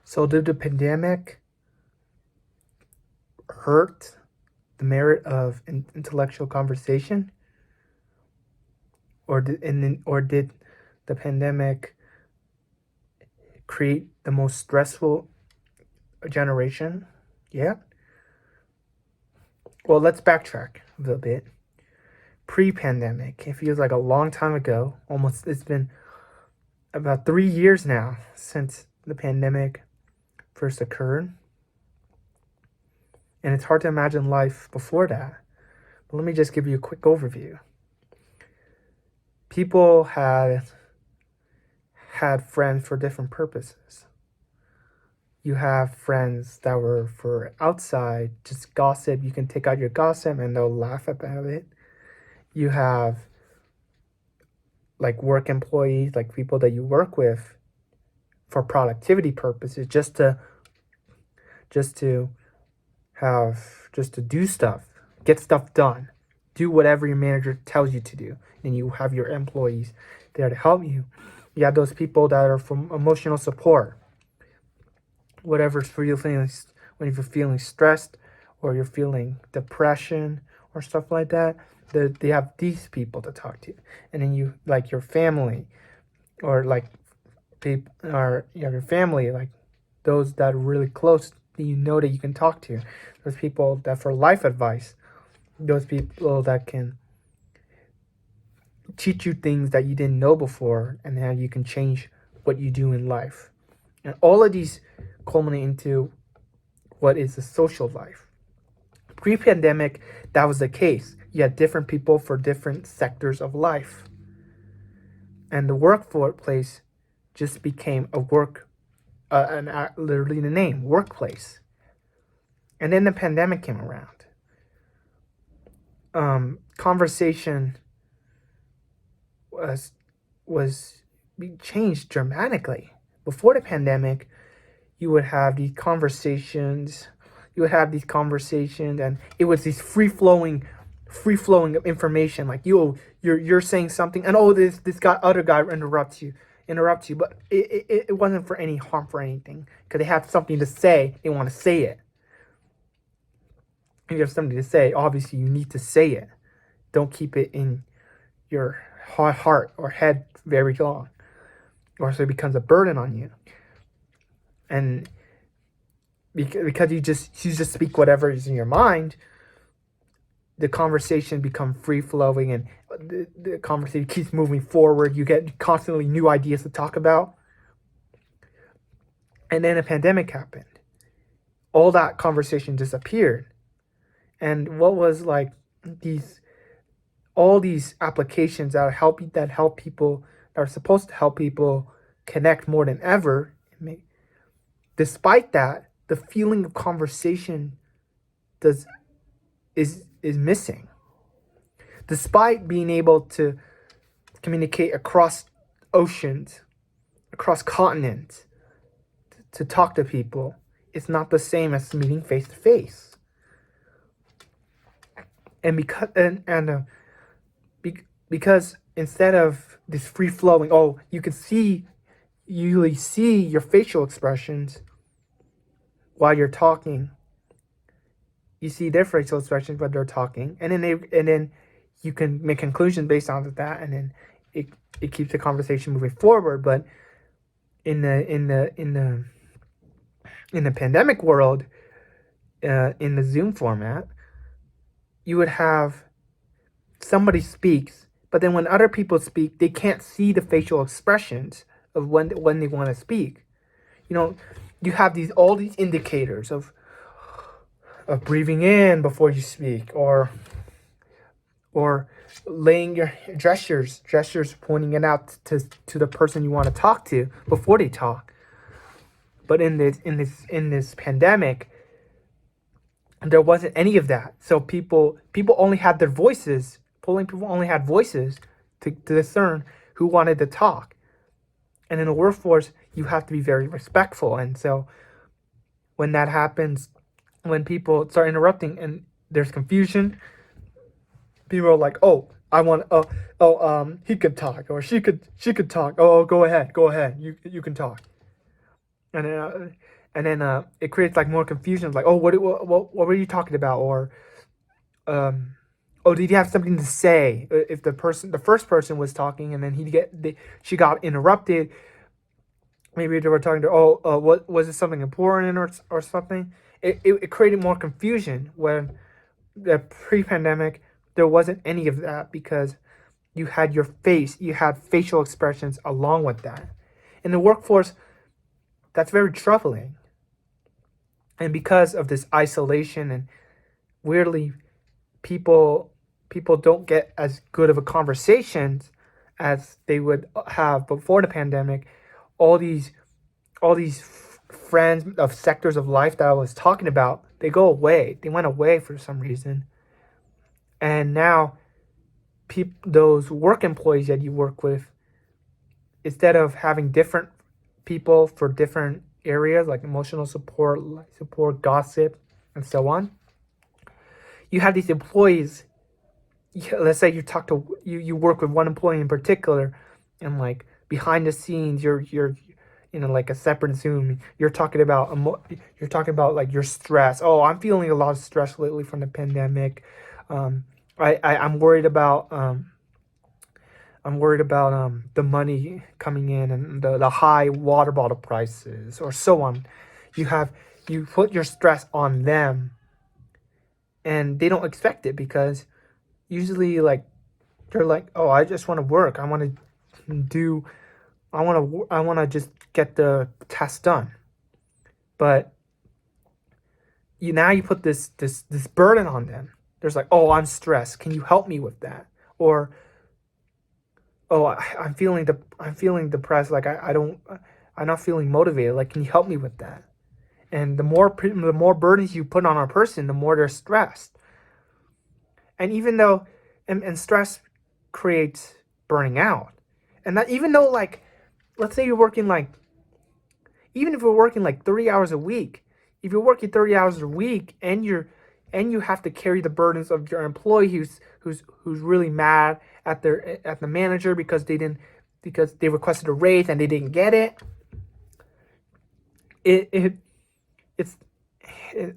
So did the pandemic hurt the merit of intellectual conversation, or did the pandemic create the most stressful generation? Yeah. Well, let's backtrack a little bit. Pre-pandemic, it feels like a long time ago. Almost, it's been about 3 years now since the pandemic first occurred, and it's hard to imagine life before that. But let me just give you a quick overview. People had friends for different purposes. You have friends that were for outside, just gossip. You can take out your gossip and they'll laugh about it. You have like work employees, like people that you work with for productivity purposes, just to do stuff, get stuff done, do whatever your manager tells you to do. And you have your employees there to help you. You have those people that are from emotional support, whatever's for you feeling, when you're feeling stressed or you're feeling depression or stuff like that. They have these people to talk to. And then you, like your family, or like people, or you have your family, like those that are really close that you know that you can talk to. Those people that for life advice, those people that can teach you things that you didn't know before, and how you can change what you do in life. And all of these culminate into what is the social life. Pre-pandemic, that was the case. You had different people for different sectors of life. And the workplace just became a literally the name, workplace. And then the pandemic came around. Conversation was changed dramatically. Before the pandemic, you would have these conversations, and it was these free flowing of information. Like you're saying something, and this other guy interrupts you, but it wasn't for any harm, for anything, because they have something to say. They want to say it. If you have something to say, obviously you need to say it. Don't keep it in your heart or head very long, or so it becomes a burden on you. And because you just speak whatever is in your mind, the conversation becomes free flowing, and the conversation keeps moving forward. You get constantly new ideas to talk about. And then a pandemic happened. All that conversation disappeared. And what was like all these applications that help people, that are supposed to help people connect more than ever, despite that, the feeling of conversation is missing. Despite being able to communicate across oceans, across continents, to talk to people, it's not the same as meeting face to face. And because instead of this free flowing, you usually see your facial expressions while you're talking. You see their facial expressions while they're talking, and then you can make conclusions based on that, and then it keeps the conversation moving forward. But in the pandemic world, in the Zoom format, you would have somebody speaks, but then when other people speak, they can't see the facial expressions of when they want to speak. You have all these indicators of breathing in before you speak, or laying your gestures pointing it out to the person you want to talk to before they talk. But in this pandemic, there wasn't any of that. So people only had their voices. People only had voices to discern who wanted to talk. And in the workforce, you have to be very respectful. And so when that happens, when people start interrupting and there's confusion, people are like, he could talk, or she could talk. Go ahead, you can talk. and then it creates like more confusion. Like, oh, what were you talking about? Or um, oh, did you have something to say? If the first person was talking, and then she got interrupted. Maybe they were talking to, what was it, something important or something? It created more confusion when the pre-pandemic there wasn't any of that because you had facial expressions along with that. In the workforce, that's very troubling. And because of this isolation and weirdly people don't get as good of a conversations as they would have before the pandemic, all these friends of sectors of life that I was talking about, they go away. They went away for some reason. And now those work employees that you work with, instead of having different people for different areas like emotional support, gossip, and so on, you have these employees. Let's say you work with one employee in particular, and like behind the scenes, you're like a separate Zoom. You're talking about like your stress. Oh, I'm feeling a lot of stress lately from the pandemic. Um, I'm worried about the money coming in and the high water bottle prices or so on. You put your stress on them, and they don't expect it because usually like they're like, oh, I just want to work. Do I want to just get the test done. But you put this burden on them. There's like, oh, I'm stressed. Can you help me with that? Or oh, I'm feeling depressed. Like I'm not feeling motivated. Like, can you help me with that? And the more burdens you put on a person, the more they're stressed. And even though and stress creates burning out. And that even though like let's say you're working like even if you're working like 30 hours a week, if you're working 30 hours a week and you have to carry the burdens of your employee who's really mad at the manager because they requested a raise and they didn't get it. It's it,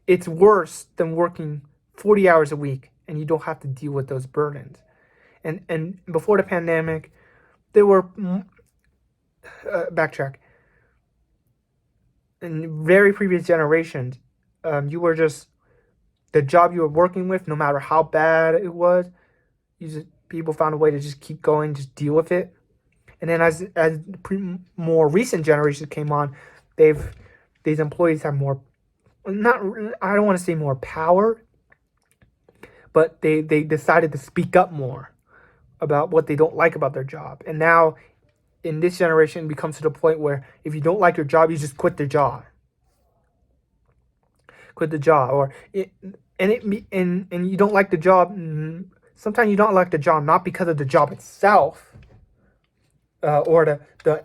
it's worse than working 40 hours a week and you don't have to deal with those burdens. And before the pandemic, there were backtrack. In very previous generations, you were just the job you were working with, no matter how bad it was. People found a way to just keep going, just deal with it. And then as more recent generations came on, these employees have more, not I don't want to say more power, but they decided to speak up more about what they don't like about their job. And now in this generation, it becomes to the point where if you don't like your job, you just quit the job. Or and you don't like the job. Sometimes you don't like the job not because of the job itself, or the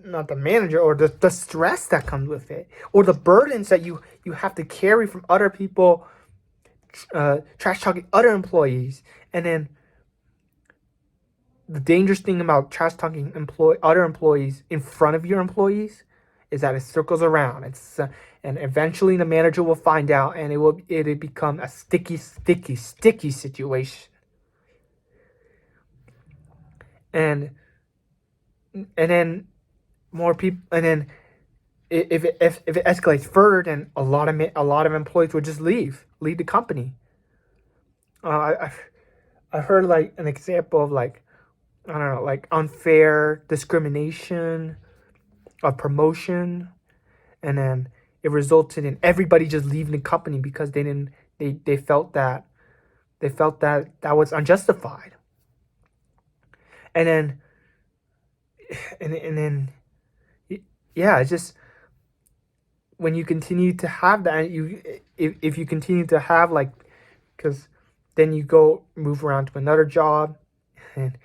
not the manager, or the stress that comes with it, or the burdens that you have to carry from other people, trash talking other employees. And then the dangerous thing about trash talking other employees in front of your employees is that it circles around. And eventually the manager will find out, and it'll become a sticky situation. And then more people, and then if it escalates further, then a lot of employees will just leave the company. I heard like an example of like, I don't know, like unfair discrimination of promotion, and then it resulted in everybody just leaving the company because they felt that that was unjustified. And then yeah, it's just when you continue to have that, if you continue to have like, because then you go move around to another job, and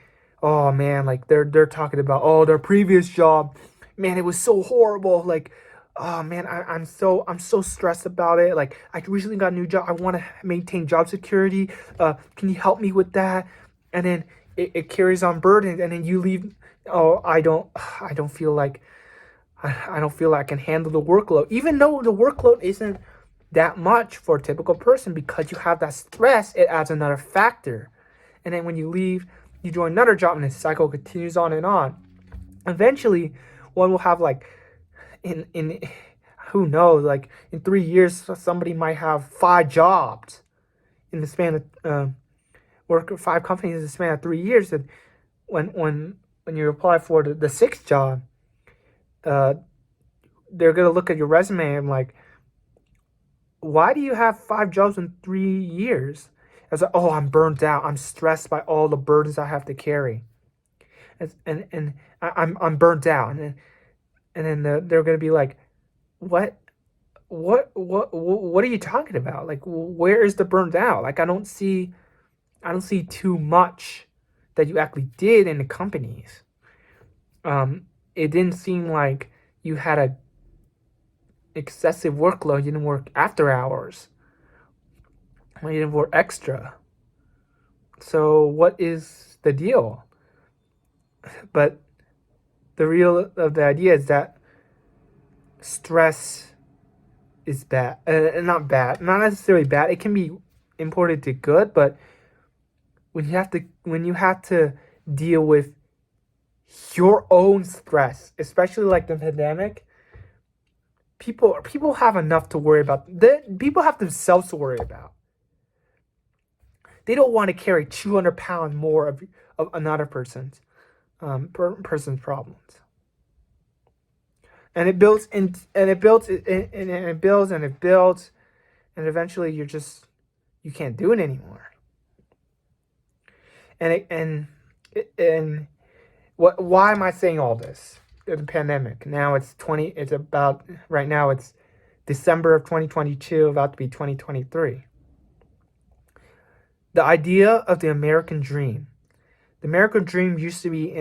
oh man, like they're talking about, oh, their previous job, man, it was so horrible. Like, oh man, I'm so stressed about it. Like, I recently got a new job. I want to maintain job security. Can you help me with that? And then it carries on burden, and then you leave. Oh, I don't feel like I don't feel like I can handle the workload, even though the workload isn't that much for a typical person. Because you have that stress, it adds another factor. And then when you leave, you join another job, and the cycle continues on and on. Eventually, one will have like in who knows, like in 3 years, somebody might have 5 jobs in the span of work at 5 companies in the span of 3 years. And when you apply for the sixth job, they're gonna look at your resume and like, why do you have 5 jobs in 3 years? It's like, oh, I'm burnt out. I'm stressed by all the burdens I have to carry, and I'm burnt out. And then they're gonna be like, what are you talking about? Like, where is the burnt out? Like, I don't see too much that you actually did in the companies. It didn't seem like you had a excessive workload. You didn't work after hours. You didn't work extra. So what is the deal? But the real of the idea is that stress is bad. Not bad. Not necessarily bad. It can be imported to good, but when you have to deal with your own stress, especially like the pandemic, people have enough to worry about. People have themselves to worry about. They don't want to carry 200 pounds more of another person's problems. And it builds and it builds and it builds and it builds, and eventually you can't do it anymore. And why am I saying all this? The pandemic. Now it's about, right now it's December of 2022, about to be 2023. The idea of the American dream. The American dream used to be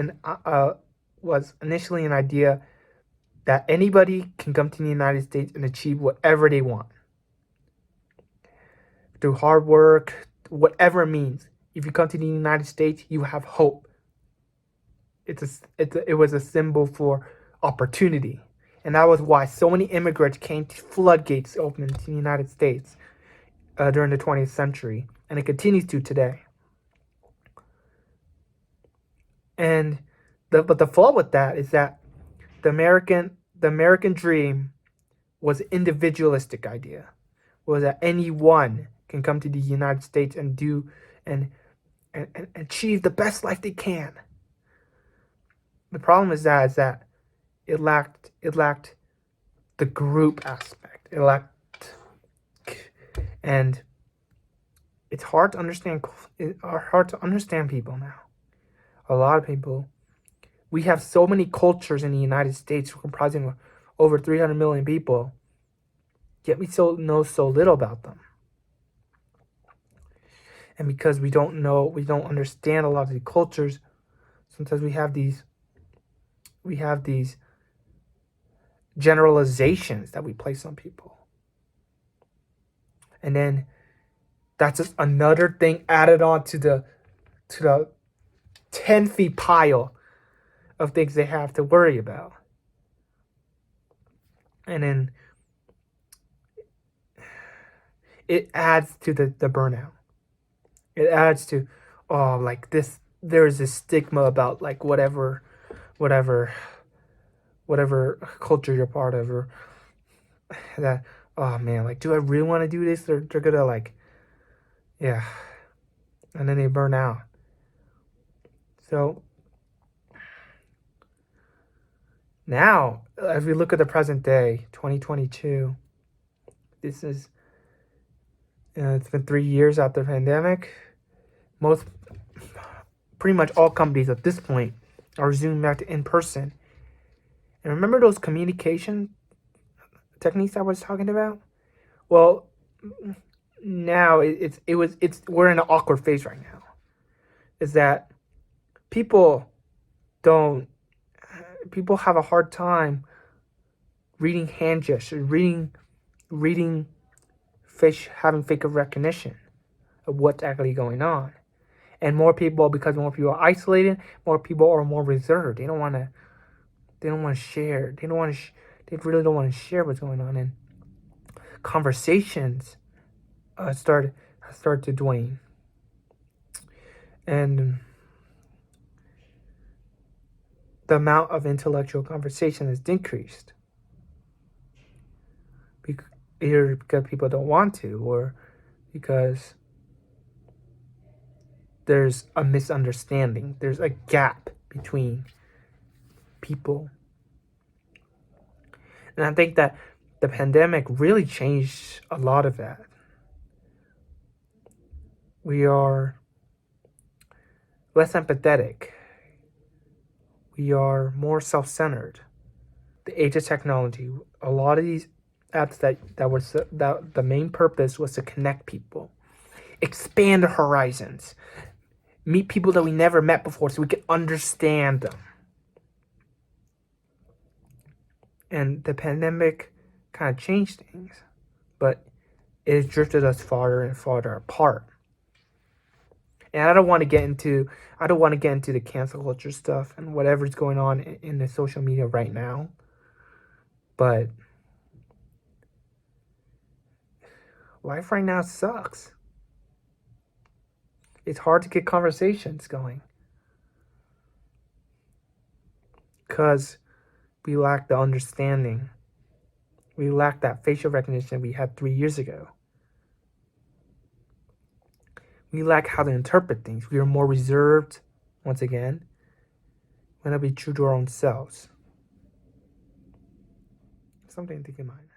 was initially an idea that anybody can come to the United States and achieve whatever they want through hard work, whatever it means. If you come to the United States, you have hope. It was a symbol for opportunity, and that was why so many immigrants came to floodgates open to the United States during the 20th century, and it continues to today. But the flaw with that is that the American dream was an individualistic idea. Was that anyone can come to the United States and do and achieve the best life they can. The problem is that it lacked the group aspect. And it's hard to understand. It's hard to understand people now. A lot of people. We have so many cultures in the United States, comprising over 300 million people, yet we know so little about them. And because we don't understand a lot of the cultures, sometimes we have these generalizations that we place on people. And then that's just another thing added on to the 10 feet pile of things they have to worry about. And then it adds to the burnout. It adds to, like this, there's this stigma about like whatever culture you're part of, or that, oh man, like, do I really want to do this? They're gonna like, yeah, and then they burn out. So now, as we look at the present day, 2022, this is, it's been 3 years after the pandemic. Pretty much all companies at this point are resuming back to in person. And remember those communication techniques I was talking about? Well, now we're in an awkward phase right now. Is that people have a hard time reading hand gestures, reading having facial recognition of what's actually going on. And because more people are isolated, more people are more reserved. They don't want They don't want to share. They really don't want to share what's going on. And conversations start to wane. And the amount of intellectual conversation has decreased. Either because people don't want to, or because there's a misunderstanding. There's a gap between people. And I think that the pandemic really changed a lot of that. We are less empathetic. We are more self-centered. The age of technology, a lot of these apps that the main purpose was to connect people, expand the horizons, meet people that we never met before so we could understand them. And the pandemic kind of changed things, but it has drifted us farther and farther apart. And I don't want to get into the cancel culture stuff and whatever's going on in the social media right now. But life right now sucks. It's hard to get conversations going because we lack the understanding. We lack that facial recognition we had 3 years ago. We lack how to interpret things. We are more reserved, once again. We want to be true to our own selves. Something to keep in mind.